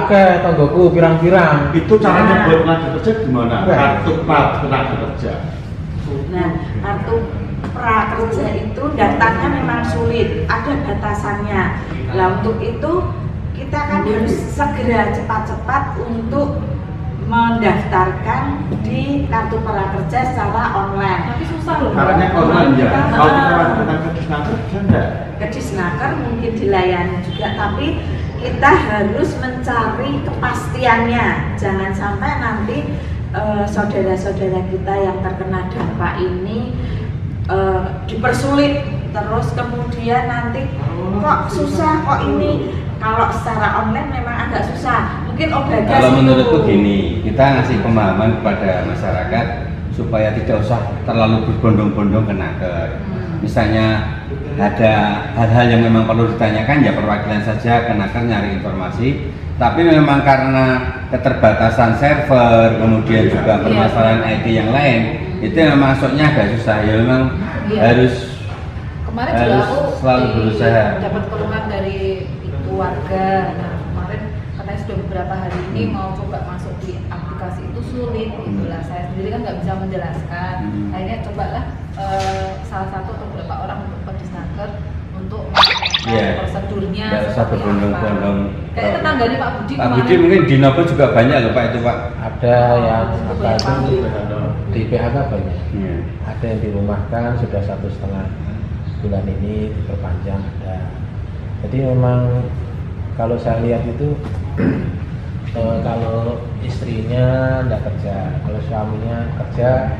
akeh tonggoku pirang-pirang. Itu caranya buat tenaga kerja gimana? Kartu tenaga kerja. Nah, kartu prakerja itu daftarnya memang sulit, ada batasannya. Nah, untuk itu kita kan harus segera cepat-cepat untuk mendaftarkan di kartu prakerja secara online. Tapi susah loh. Caranya online ya. Kalau kita datang ke Disnaker enggak? Ke Disnaker mungkin dilayani juga, tapi kita harus mencari kepastiannya. Jangan sampai nanti saudara-saudara kita yang terkena dampak ini dipersulit, terus kemudian nanti kok susah, kok ini. Kalau secara online memang agak susah, mungkin obat kalau menurutku gini, kita ngasih pemahaman kepada masyarakat supaya tidak usah terlalu berbondong-bondong ke Naker. Misalnya ada hal-hal yang memang perlu ditanyakan, ya perwakilan saja ke Naker nyari informasi. Tapi memang karena keterbatasan server, kemudian juga permasalahan IT yang lain, itu yang masuknya agak susah. Ya memang harus kemarin juga aku selalu berusaha. Dapat keluhan dari warga. Nah, kemarin katanya sudah beberapa hari ini mau coba masuk di aplikasi itu sulit gitu lah. Saya sendiri kan nggak bisa menjelaskan. Akhirnya cobalah salah satu atau beberapa orang untuk ke Disnaker untuk melakukan prosedurnya. Nggak usah berbondong-bondong. Kayak tetangga nih Pak Budi. Pak Budi mungkin di Nopo juga banyak loh Pak itu Pak. Ada yang apa itu di PHK banyak. Ada yang dirumahkan sudah 1,5 bulan ini diperpanjang ada. Jadi memang kalau saya lihat itu kalau istrinya tidak kerja, kalau suaminya kerja,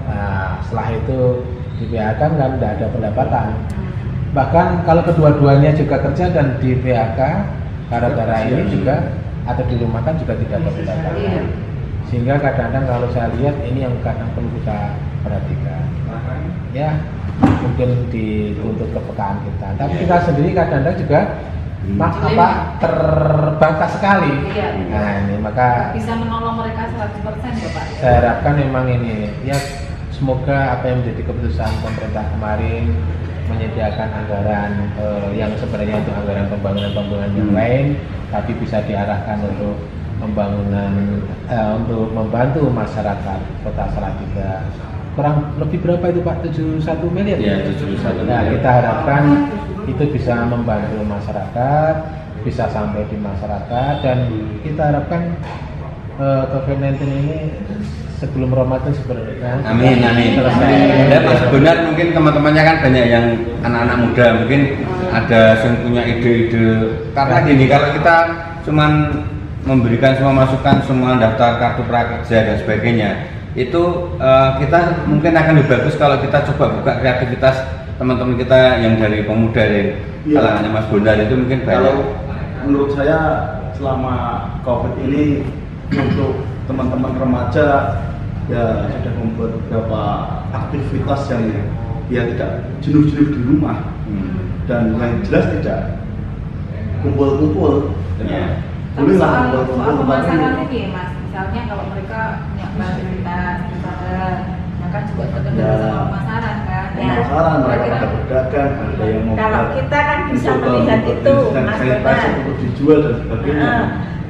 nah, setelah itu di PHK kan tidak ada pendapatan. Bahkan kalau kedua-duanya juga kerja dan di PHK gara-gara ini juga atau dirumahkan juga tidak ada pendapatan. Sehingga kadang-kadang kalau saya lihat ini yang kadang perlu kita perhatikan. Ya, mungkin dituntut kepekaan kita, tapi kita sendiri kadang-kadang juga terbatas sekali. Nah ini maka bisa menolong mereka 100% ya Pak. Saya harapkan memang ini ya, semoga apa yang menjadi keputusan pemerintah kemarin menyediakan anggaran yang sebenarnya untuk anggaran pembangunan yang lain, tapi bisa diarahkan untuk pembangunan untuk membantu masyarakat Kota Salatiga. Kurang lebih berapa itu Pak? 71 miliar? Ya, 71 miliar. Nah, kita harapkan itu bisa membantu masyarakat, bisa sampai di masyarakat, dan kita harapkan COVID-19 ini sebelum Ramadan sebenarnya. Amin, amin. Dan Mas Bonar mungkin teman-temannya kan banyak yang anak-anak muda, mungkin ada yang punya ide-ide. Karena gini, kalau kita cuman memberikan semua masukan, semua daftar kartu prakerja dan sebagainya, itu kita mungkin akan lebih bagus kalau kita coba buka kreativitas teman-teman kita yang dari pemuda dari kalangannya Mas Bonar itu mungkin banyak. Kalau menurut saya selama COVID ini untuk teman-teman remaja ya sudah membuat beberapa aktivitas yang ya tidak jenuh-jenuh di rumah dan yang jelas tidak kumpul-kumpul. Tapi soal pemasaran ini Mas, misalnya kalau mereka punya aktivitas usaha, ya kan juga terkendala sama pemasaran kan. Pemasaran mereka pada berdagang, ada yang mau kalau kita kan bisa melihat itu Mas Bonar untuk dijual dan sebagainya.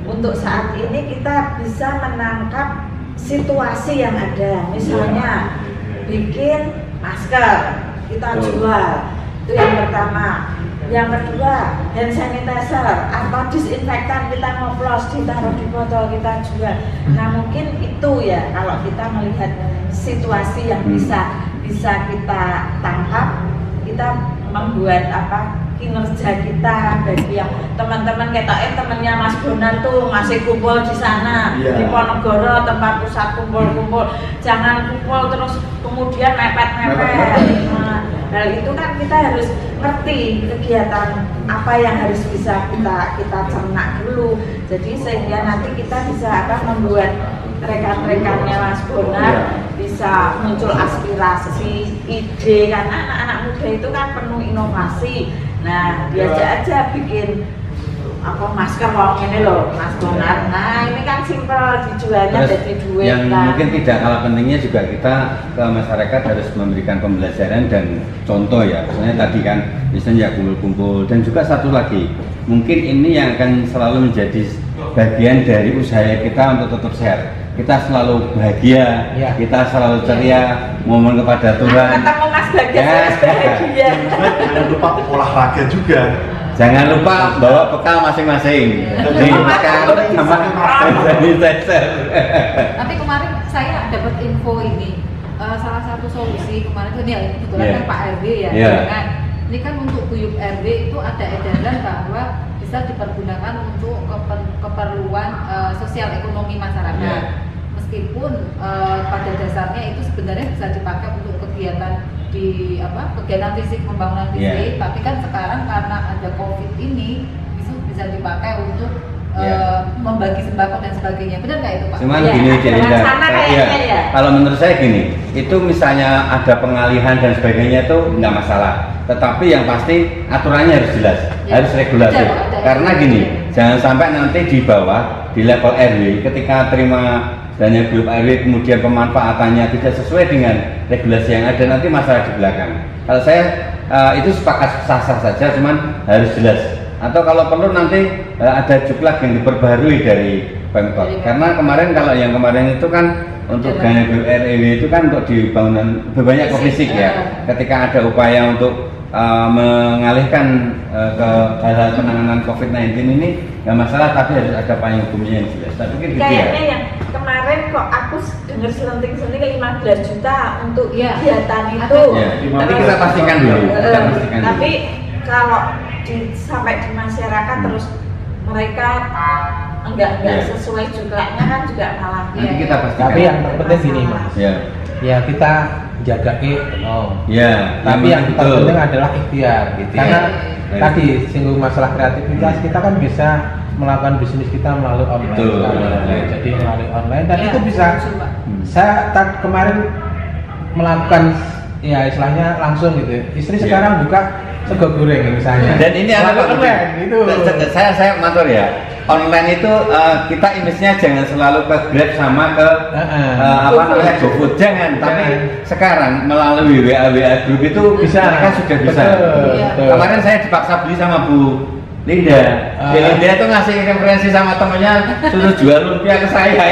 Untuk saat ini kita bisa menangkap situasi yang ada, misalnya bikin masker kita jual, itu yang pertama. Yang kedua, hand sanitizer atau disinfektan kita ngoplos, ditaruh di botol kita jual. Nah mungkin itu ya kalau kita melihat situasi yang bisa kita tangkap, kita membuat kinerja kita bagi yang teman-teman kita temannya Mas Bonar tuh masih kumpul di sana di Ponorogo tempat pusat kumpul-kumpul, jangan kumpul terus kemudian mepet-mepet. Hal itu kan kita harus ngerti kegiatan apa yang harus bisa kita cernak dulu. Jadi sehingga nanti kita bisa membuat rekan-rekannya Mas Bonar bisa muncul aspirasi, ide, karena anak-anak muda itu kan penuh inovasi. Nah, diajak aja bikin masker ini loh Mas Bonar. Nah ini kan simpel dijualnya jadi duit. Yang mungkin tidak kalah pentingnya juga kita ke masyarakat harus memberikan pembelajaran dan contoh ya. Misalnya tadi kan misalnya kumpul-kumpul, dan juga satu lagi mungkin ini yang akan selalu menjadi bagian dari usaha kita untuk tetap sehat. Kita selalu bahagia, Ya. kita selalu ceria, mohon kepada Tuhan. Ketemu Mas Bagas harus bahagia. Jangan lupa olahraga juga. Jangan lupa bawa bekal masing-masing. Nih, bekal sama sanitizer. Tapi kemarin saya dapat info ini, salah satu solusi kemarin itu ya kebetulan Yeah. kan Pak RW ya, Yeah. kan? Ini kan untuk guyup RW itu ada edaran bahwa bisa dipergunakan untuk keperluan sosial ekonomi masyarakat. Yeah. Meskipun pada dasarnya itu sebenarnya bisa dipakai untuk kegiatan di kegiatan fisik, pembangunan fisik, Yeah. tapi kan sekarang karena ada COVID ini bisa dipakai untuk membagi sembako dan sebagainya. Benar nggak itu Pak? Cuman Iya, gini ada Linda, wacana kayaknya ya. kalau menurut saya gini, itu misalnya ada pengalihan dan sebagainya itu nggak masalah. Tetapi yang pasti aturannya harus jelas, Ya. harus regulasi. Ada. Karena gini, jangan sampai nanti di bawah di level RW ketika terima dana guyup RW kemudian pemanfaatannya tidak sesuai dengan regulasi yang ada, nanti masalah di belakang. Kalau saya itu sepakat sah-sah saja, cuman harus jelas. Atau kalau perlu nanti ada juklak yang diperbarui dari Pemkot. Karena kalau yang kemarin itu kan untuk dana guyup RW itu kan untuk di bangunan banyak ke fisik ya. Ketika ada upaya untuk mengalihkan ke hal-hal penanganan COVID-19 ini nggak masalah, tapi harus ada payung hukumnya yang jelas. Tapi gitu Kayaknya ya. yang kemarin kok aku dengar selenting-selenting 15 juta untuk Iya. kegiatan Ada. itu. Ya, nanti Terus, kita pastikan dulu. Kita pastikan dulu. tapi kalau sampai di masyarakat terus mereka enggak Ya. sesuai juklaknya kan juga malah. Nanti Iya, kita iya. pastikan. Tapi yang terpenting gini Mas, Ya, ya kita jaga ya. tapi yang betul. terpenting adalah ikhtiar. Ikhtiar. Karena Ya. tadi singgung masalah kreativitas, kita kan bisa melakukan bisnis kita melalui online. Betul. Jadi melalui online dan Ya, itu bisa. betul, Pak. Saya kemarin melakukan ya istilahnya langsung gitu. Istri Ya. sekarang buka sego goreng misalnya. Dan ini melalui adalah online gitu. Saya matur ya. Online itu kita image-nya jangan selalu ke Grab sama ke GoFood, jangan. Tapi sekarang melalui WA grup itu Bisa. mereka sudah bisa. Betul, Iya. betul. Kemarin saya dipaksa beli sama Bu Linda. Bu Linda itu ngasih referensi sama temennya suruh jual lumpia ke saya.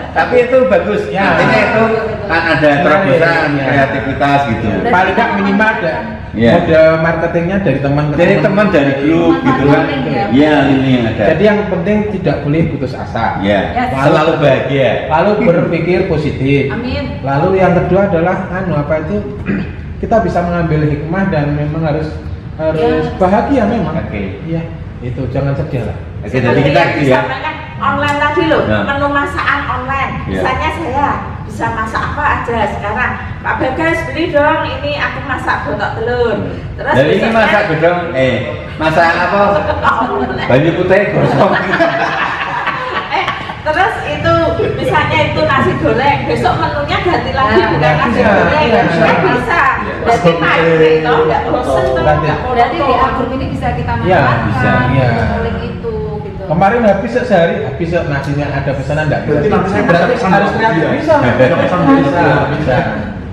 Tapi itu bagus. Ya. Artinya itu kan ada terobosan, Ya. kreativitas gitu. Paling nggak minimal ada Iya. mode marketingnya dari teman ke Dari teman dari grup gitu kan. Iya, ini yang ada. Jadi yang penting tidak boleh putus asa. Ya, Ya, selalu bahagia. Lalu berpikir positif. Amin. Lalu yang kedua adalah kita bisa mengambil hikmah dan memang harus Ya. bahagia memang. Oke. Iya, itu jangan sedih lah. Oke, jadi Seperti kita yang ya. disampaikan online tadi loh, Nah. menu masakan online. Ya. Misalnya saya bisa masak apa aja sekarang. Pak Bagas beli dong, ini aku masak botok telur. Terus Jadi ini besoknya- masak gedong, masak apa? Banyu putih gosong. Terus itu misalnya itu nasi goreng, besok menunya ganti lagi Nah, bukan nasi bisa, goreng, iya, bisa. Iya. Berarti pasti toh nggak bosen tuh, Berarti- nggak Berarti di monoton. akun ini bisa kita Iya, manfaatkan. bisa, iya. Link itu gitu. Kemarin habis sehari, habis nasinya ada pesanan enggak? Berarti nanti saya berarti pesan harus sama kreatif. dia. Bisa, Bisa pesan bisa.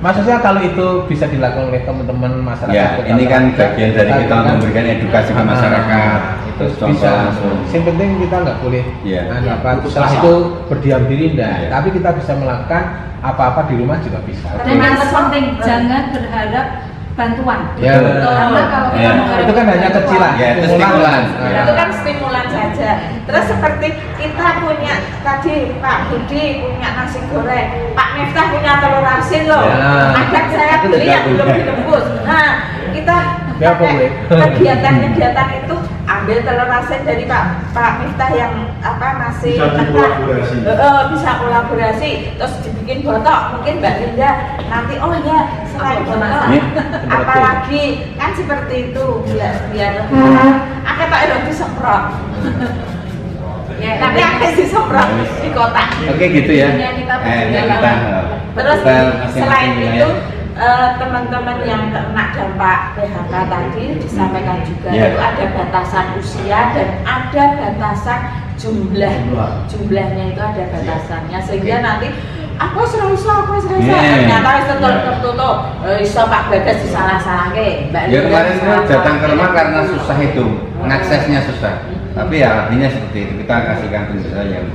Maksudnya kalau itu bisa dilakukan oleh teman-teman masyarakat. Ya, kota ini kan Samarinda, bagian dari kita kan- memberikan edukasi ke masyarakat. Itu Terus contoh bisa. langsung. Yang penting kita nggak boleh Iya. setelah itu berdiam diri enggak. Iya. Tapi kita bisa melakukan apa-apa di rumah juga bisa. Dan yang terpenting jangan berharap bantuan. Ya. Karena kalau kita Ya. mengharap Itu kan hanya bantuan, kecilan. Ya, itu stimulan. Nah. Itu kan stimulan saja. Terus seperti kita punya tadi Pak Budi punya nasi goreng, Pak Miftah punya telur asin loh. Ya. Akan saya Itu beli juga yang belum punya. direbus. Nah, kita Ya, boleh. kegiatan-kegiatan itu ambil telur asin dari Pak Miftah yang masih Bisa mentah. dikolaborasi. Bisa kolaborasi. Terus dibikin botok, mungkin Mbak Linda nanti oh ya selain botok Ini apalagi kan seperti itu biar akan tak ada disemprot. Ya, nanti akan disemprot di kota. Oke gitu ya. Intinya kita Kita Terus kita masing-masing selain wilayah. itu teman-teman yang kena dampak PHK tadi disampaikan juga Ya. itu ada batasan usia dan ada batasan jumlahnya itu ada batasannya sehingga nanti aku serasa Yeah. ternyata itu Yeah. tertutup iso Pak Bagas disalah-salahke Mbak Ya Linda kemarin itu disalah-salahke. datang ke rumah karena susah itu, mengaksesnya susah. Tapi ya artinya seperti itu, kita kasihkan penjelasan yang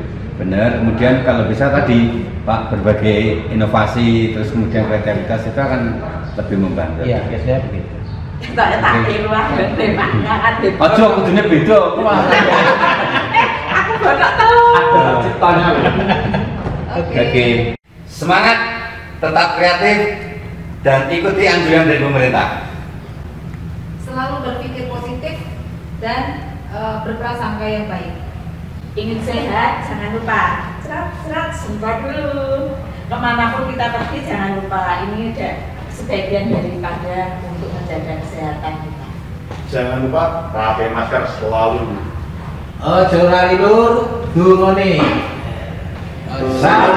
benar. Kemudian kalau bisa tadi Pak, berbagai inovasi terus kemudian kreativitas itu akan lebih membantu. Iya, biasanya begitu. Tak tiru gede Pak, ngangkat beda. Ojo kudune beda. Aku gak tahu. Ada ciptanya. Oke. Semangat, tetap kreatif dan ikuti anjuran dari pemerintah. Selalu berpikir positif dan berprasangka yang baik. Ingin sehat, jangan lupa serat sempat dulu. Kemanapun kita pergi jangan lupa ini ada sebagian daripada untuk menjaga kesehatan kita. Jangan lupa pakai masker selalu. Ojo lali lur, dungone. Salam